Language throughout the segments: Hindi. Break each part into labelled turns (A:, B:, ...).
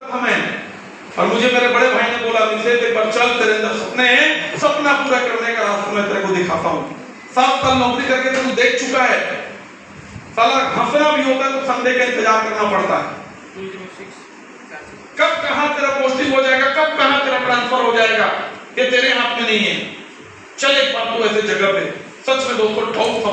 A: हमें। और मुझे मेरे बड़े भाई ने बोला निषेध एक बार चल तेरे अंदर सपने हैं, सपना पूरा करने का रास्ता मैं तेरे को दिखाता हूँ। 7 साल नौकरी करके तो तू देख चुका है, साला हंसना भी होता है तो संडे का इंतजार करना पड़ता है। कब कहां तेरा पोस्टिंग हो जाएगा, कब कहां तेरा ट्रांसफर हो जाएगा, ये तेरे हाथ में नहीं है। चल एक बार तू ऐसे जगह पे, सच में दोस्तों डाउट था,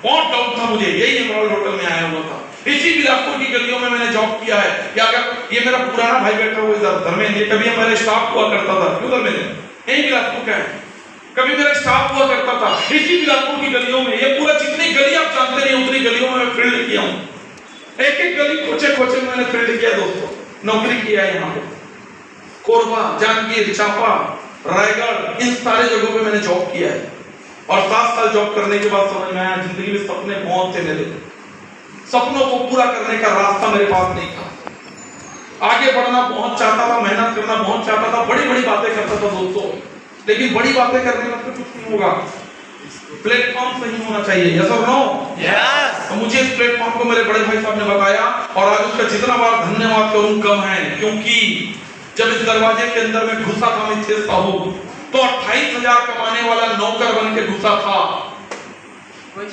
A: बहुत डाउट था मुझे। यही एमराल्ड होटल में आया हुआ था, इसी बिलासपुर की गलियों में मैंने जॉब किया है। कि अगर ये मेरा पुराना भाई बैठा हुआ इधर धर्मेंद्र, कभी हमारा स्टाफ हुआ करता था, क्यों धर्मेंद्र यही बिलासपुर का है, कभी मेरा स्टाफ हुआ करता था इसी बिलासपुर की गलियों में। ये पूरा जितनी गली आप जानते नहीं उतनी गलियों में मैं फील्ड किया हूँ, एक एक गली खोचे खोचे मैंने फील्ड किया दोस्तों, नौकरी किया है यहाँ पे। कोरबा, जांजगीर चांपा, रायगढ़, इन सारे जगहों पे मैंने जॉब किया है। और 7 साल जॉब करने के बाद समझ में आया जिंदगी में सपने बहुत थे मेरे, सपनों को पूरा करने का रास्ता मेरे पास नहीं था। आगे बढ़ना बहुत चाहता था, मेहनत करना बहुत चाहता था, बड़ी बड़ी बातें करता था दोस्तों, लेकिन बड़ी बातें करने में तो कुछ नहीं होगा, प्लेटफॉर्म सही होना चाहिए। यस और नो? यस। तो मुझे इस प्लेटफॉर्म को मेरे बड़े भाई साहब ने बताया, और आज उसका जितना बार धन्यवाद करूं कम है, क्योंकि जब इस दरवाजे के अंदर में घुसा था मैं 6 साल तो 28,000 कमाने वाला नौकर बन के घुसा था।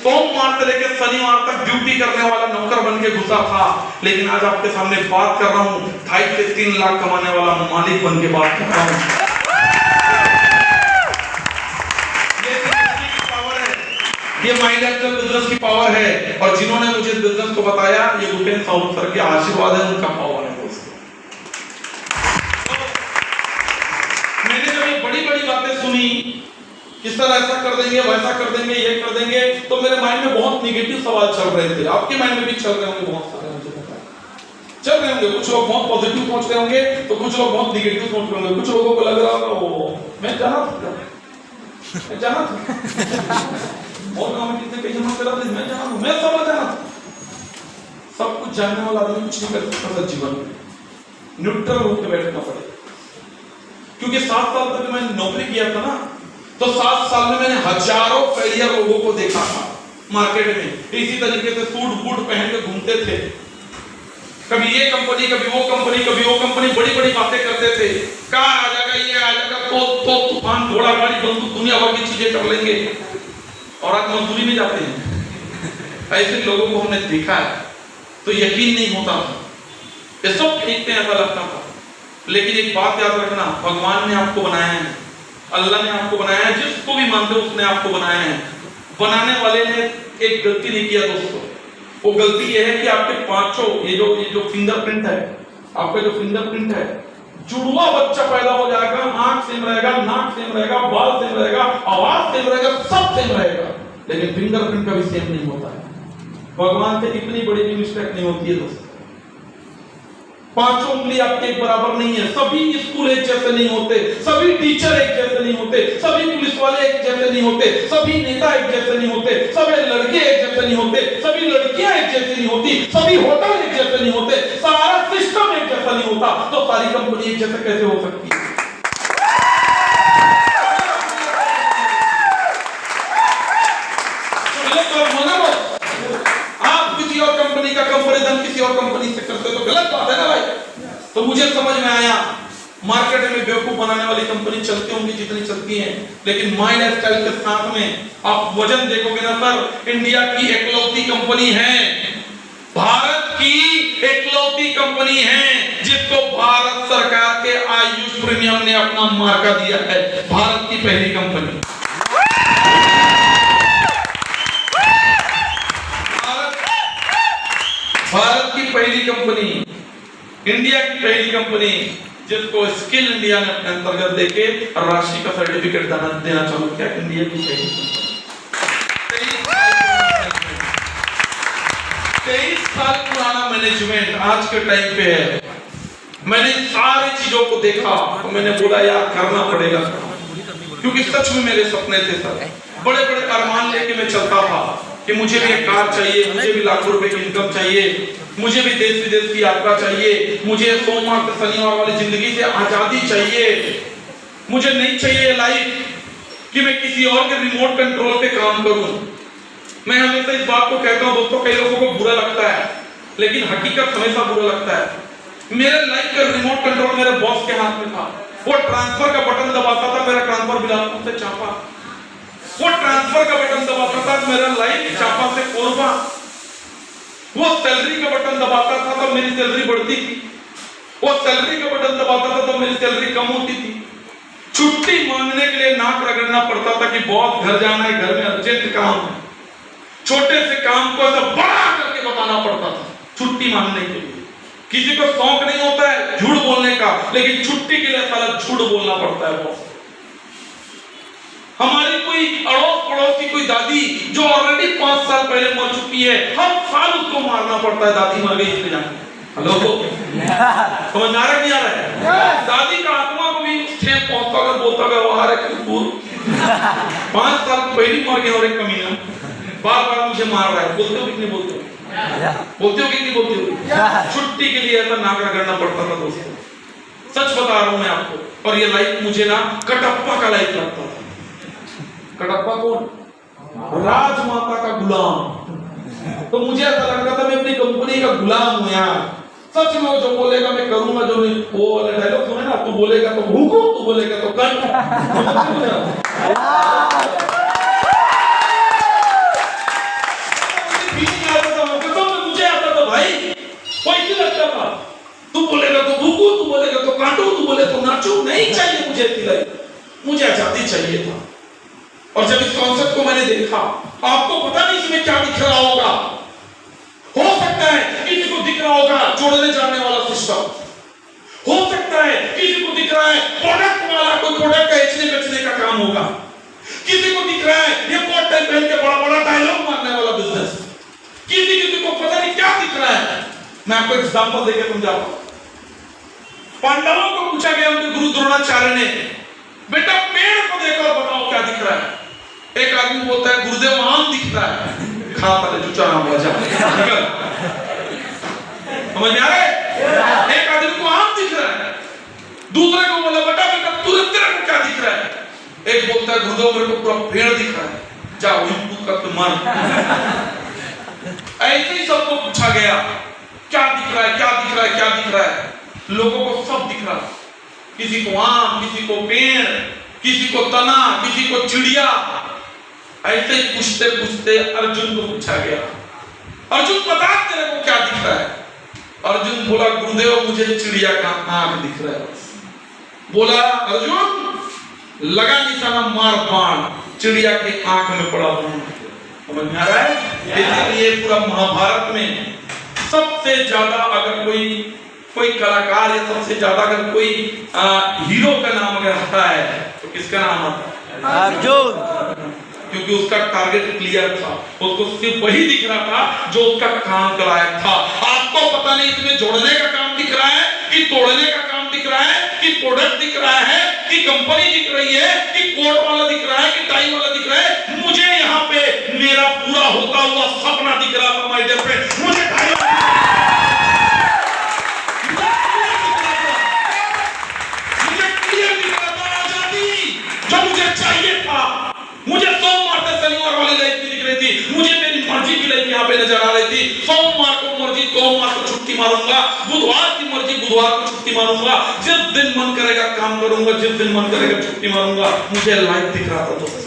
A: सोमवार से लेकर शनिवार तक ड्यूटी करने वाला नौकर बन के घुसा था, लेकिन आज आपके सामने बात कर रहा हूं 2.5 से 3 लाख कमाने वाला मालिक बन के बात कर रहा हूं। ये माइंडल बिजनेस की पावर है, और जिन्होंने मुझे बिजनेस को बताया ये भूपेंद्र साहू सर के आशीर्वाद है, उनका पावर है दोस्तों। मैंने जब ये बड़ी बड़ी बातें सुनी कि सर ऐसा कर देंगे, वैसा कर देंगे, ये कर देंगे, तो मेरे माइंड में बहुत नेगेटिव सवाल चल रहे थे। आपके माइंड में भी चल रहे होंगे बहुत सारे, मुझे पता है चल रहे होंगे। कुछ लोग बहुत पॉजिटिव सोच रहे होंगे तो कुछ लोग बहुत नेगेटिव सोच रहे होंगे। कुछ लोगों को लग रहा होगा वो मैं जाना था और गांव में कितने कई करा थे, मैं जाना हूं, मैं सब जाना था। सब कुछ जानने वाला आदमी कुछ नहीं कर सकता जीवन में, न्यूट्रल होकर बैठना पड़ेगा। क्योंकि 7 साल तक मैंने नौकरी किया था ना, तो 7 साल में मैंने हजारों फेलियर लोगों को देखा था मार्केट में। इसी तरीके से सूट बूट पहन के घूमते थे, कभी ये कंपनी कभी वो कंपनी कभी वो कंपनी, बड़ी बड़ी बातें करते थे, कार आ जाएगा ये आ जाएगा, तो तूफान घोड़ा गाड़ी बंदूक दुनिया भर की चीजें कर लेंगे, और आज मजदूरी में जाते हैं। ऐसे लोगों को हमने देखा है, तो यकीन नहीं होता था, ये सब देखते हैं ऐसा लगता था। लेकिन एक बात याद रखना, भगवान ने आपको बनाया है, अल्लाह ने आपको बनाया है, जिसको भी मानते हो उसने आपको बनाया है। बनाने वाले ने एक गलती नहीं किया दोस्तों, वो गलती ये है कि आपके पांचों ये जो फिंगरप्रिंट है, आपका जो फिंगरप्रिंट है, जुड़वा बच्चा पैदा हो जाएगा, आंख सेम रहेगा, नाक सेम रहेगा, बाल सेम रहेगा, आवाज सेम रहेगा, सब सेम रहेगा, लेकिन फिंगरप्रिंट कभी सेम नहीं होता है। भगवान से इतनी बड़ी भी मिस्टेक नहीं होती है दोस्तों। 5 उंगली आपके एक बराबर नहीं है, सभी स्कूल एक जैसे नहीं होते, सभी टीचर एक जैसे नहीं होते, सभी पुलिस वाले एक जैसे नहीं होते, सभी नेता एक जैसे नहीं होते, सभी लड़के एक जैसे नहीं होते, सभी लड़कियां एक जैसी नहीं होती, सभी होटल एक जैसे नहीं होते, सारा सिस्टम एक जैसा नहीं होता, तो सारी कंपनी एक जैसे कैसे हो सकती है? आप किसी और कंपनी का कंपैरिजन किसी और कंपनी से करते तो गलत बात है ना भाई। तो मुझे समझ में आया मार्केट में बेवकूफ बनाने वाली कंपनी चलती होंगी जितनी चलती हैं, लेकिन माई लाइफस्टाइल के साथ में आप वजन देखोगे ना सर, इंडिया की इकलौती कंपनी है, भारत की इकलौती कंपनी है जिसको भारत सरकार के आयुष प्रीमियम ने अपना मार्का दिया है। भारत की पहली कंपनी, भारत की पहली कंपनी, इंडिया की पहली कंपनी जिसको स्किल इंडिया ने अपने अंतर्गत देके राशि का सर्टिफिकेट देना चालू किया। इंडिया की पहली कंपनी 23 साल पुराना मैनेजमेंट आज के टाइम पे है। मैंने सारी चीजों को देखा तो मैंने बोला यार करना पड़ेगा, क्योंकि सच में मेरे सपने थे सर, बड़े बड़े अरमान लेके मैं चलता था कि मुझे भी एक कार चाहिए, मुझे भी लाखों रुपए की इनकम चाहिए, मुझे भी देश विदेश की यात्रा चाहिए, मुझे सोमवार से शनिवार वाली जिंदगी से आजादी चाहिए, मुझे नहीं चाहिए लाइफ कि मैं किसी और के रिमोट कंट्रोल पे काम करूं। मैं हमेशा इस बात को कहता हूं दोस्तों, कई लोगों को बुरा लगता है, लेकिन हकीकत हमेशा बुरा लगता है। मेरे लाइफ का रिमोट कंट्रोल मेरे बॉस के हाथ में था। वो ट्रांसफर का बटन दबाता था, मेरा ट्रांसफर बिलासपुर से चापा। वो ट्रांसफर का बटन दबाता था, मेरा लाइफ चापा से कोरबा। वो सैलरी का बटन दबाता था तो मेरी सैलरी बढ़ती थी, वो सैलरी का बटन दबाता था तो मेरी सैलरी कम होती थी। छुट्टी मांगने के लिए नाक रगड़ना पड़ता था कि बहुत घर जाना है, घर में अर्जेंट काम है। छोटे से काम को ऐसा बड़ा करके बताना पड़ता था छुट्टी मांगने के लिए। किसी को शौक नहीं होता है झूठ बोलने का, लेकिन छुट्टी के लिए साला झूठ बोलना पड़ता है बॉस। हमारी कोई अड़ोस पड़ोस की कोई दादी जो ऑलरेडी 5 साल पहले मर चुकी है, हर साल उसको मारना पड़ता है, दादी मर गई इसलिए जाके। हेलो समझ आ रहा है नहीं आ रहा है? दादी का आत्मा को भी ठेस पहुंचता अगर बोलता अगर वो हारे कपूर 5 साल पहले मर गया और एक कमीना बार बार मुझे मार रहा है। बोलते हो कि नहीं बोलते हो? बोलते हो कि नहीं बोलते हो? छुट्टी के लिए ऐसा नाक रगड़ना पड़ता था दोस्तों, सच बता रहा हूं मैं आपको। और ये लाइफ मुझे ना कटप्पा का लाइफ लगता था। कटप्पा कौन? राजमाता का गुलाम। तो मुझे ऐसा लगता था मैं अपनी कंपनी का गुलाम हूं यार। सच में वो जो बोलेगा मैं करूंगा, जो नहीं वो वाला डायलॉग सुने ना, तू बोलेगा तो भूखो, तू बोलेगा तो कर। मुझे आता था भाई, पैसे लगता था। तू बोलेगा तो भूखो, तू बोलेगा तो काटो, तू बोले तो नाचो। नहीं चाहिए मुझे इतनी लाइफ, मुझे आजादी चाहिए था। और जब इस कॉन्सेप्ट को मैंने देखा, आपको पता नहीं इसमें क्या दिख रहा होगा। हो सकता है किसी को दिख रहा होगा जोड़ने जाने वाला सिस्टम, हो सकता है किसी को दिख रहा है प्रोडक्ट वाला कोई प्रोडक्ट बेचने बेचने का काम होगा, किसी को दिख रहा है ये कोट टाई पहन के बड़ा बड़ा डायलॉग मारने वाला बिजनेस, किसी को पता नहीं क्या दिख रहा है। मैं आपको एग्जांपल देके समझाता हूं। पांडवों को पूछा गया उनके गुरु द्रोणाचार्य ने, बेटा पेड़ को देखकर बताओ क्या दिख रहा है। एक आदमी बोलता है गुरुदेव आम दिख रहा है। खा पहले चुचा आम बजा समझ में आ रहा है? एक आदमी को आम दिख रहा है, दूसरे को बोला बेटा तेरे को क्या दिख रहा है। एक बोलता है गुरुदेव मेरे को पूरा पेड़ दिख रहा है, जाओ इनको करके मार। ऐसे ही सबको पूछा गया क्या दिख रहा है, क्या दिख रहा है, क्या दिख रहा है। लोगों को सब दिख रहा है, किसी को आम, किसी को पेड़, किसी को तना, किसी को चिड़िया। ऐसे ही पूछते पूछते अर्जुन को पूछा गया, अर्जुन बता तेरे को क्या दिख रहा है। अर्जुन बोला गुरुदेव मुझे चिड़िया का आंख दिख रहा है। बोला अर्जुन लगा निशाना मार बाण, चिड़िया की आंख में पड़ा हूं। समझ में आ रहा है? इसलिए पूरा महाभारत में सबसे ज्यादा अगर कोई कलाकार या सबसे ज्यादा अगर कोई हीरो का नाम अगर आता है तो किसका नाम आता है? अर्जुन। क्योंकि उसका टारगेट क्लियर था, उसको सिर्फ वही दिख रहा था जो उसका काम का लायक था। आपको पता नहीं इसमें जोड़ने का काम दिख रहा है कि तोड़ने का काम दिख रहा है कि प्रोडक्ट दिख रहा है कि कंपनी दिख रही है कि कोट वाला दिख रहा है कि टाई वाला दिख रहा है। मुझे यहाँ पे मेरा पूरा होता हुआ सपना दिख रहा था माय डियर फ्रेंड। मुझे जो मुझे चाहिए था, मुझे सोमवार से शनिवार वाली लाइफ दिख रही थी, मुझे मेरी मर्जी की लाइफ यहाँ पे नजर आ रही थी। सोमवार को मर्जी सोमवार को छुट्टी मारूंगा, बुधवार की मर्जी बुधवार को छुट्टी मारूंगा, जिस दिन मन करेगा काम करूंगा, जिस दिन मन करेगा छुट्टी मारूंगा। मुझे लाइफ दिख रहा था दोस्तों।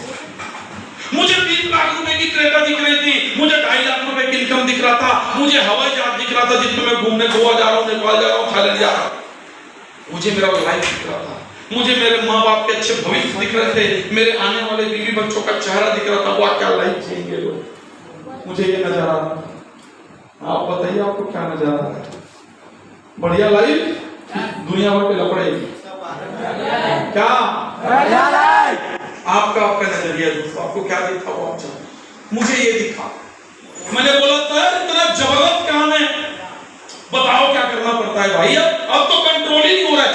A: मुझे 3 लाख रुपए की क्रेटा दिख रही थी, मुझे 2.5 लाख रुपए की इनकम दिख रहा था, मुझे हवाई जहाज दिख रहा था जिसमें मैं घूमने गोवा जा रहा हूँ, नेपाल जा रहा हूँ, थाईलैंड जा रहा हूँ। मुझे मेरा लाइफ दिख रहा था, मुझे मेरे माँ बाप के अच्छे भविष्य दिख रहे थे, मेरे आने वाले बीवी बच्चों का चेहरा दिख रहा था। वाह क्या लाइफ चाहिए लोग, मुझे ये नजर आ रहा था। आप बताइए आपको क्या नजर आ रहा है? बढ़िया लाइफ, दुनिया भर के लफड़े, क्या आपका नजरिया दोस्तों? आपको क्या दिखा? वो अच्छा मुझे ये दिखा। मैंने बोला सर इतना जबरदस्त काम है, बताओ क्या करना पड़ता है भाई। अब तो कंट्रोल ही नहीं हो रहा है।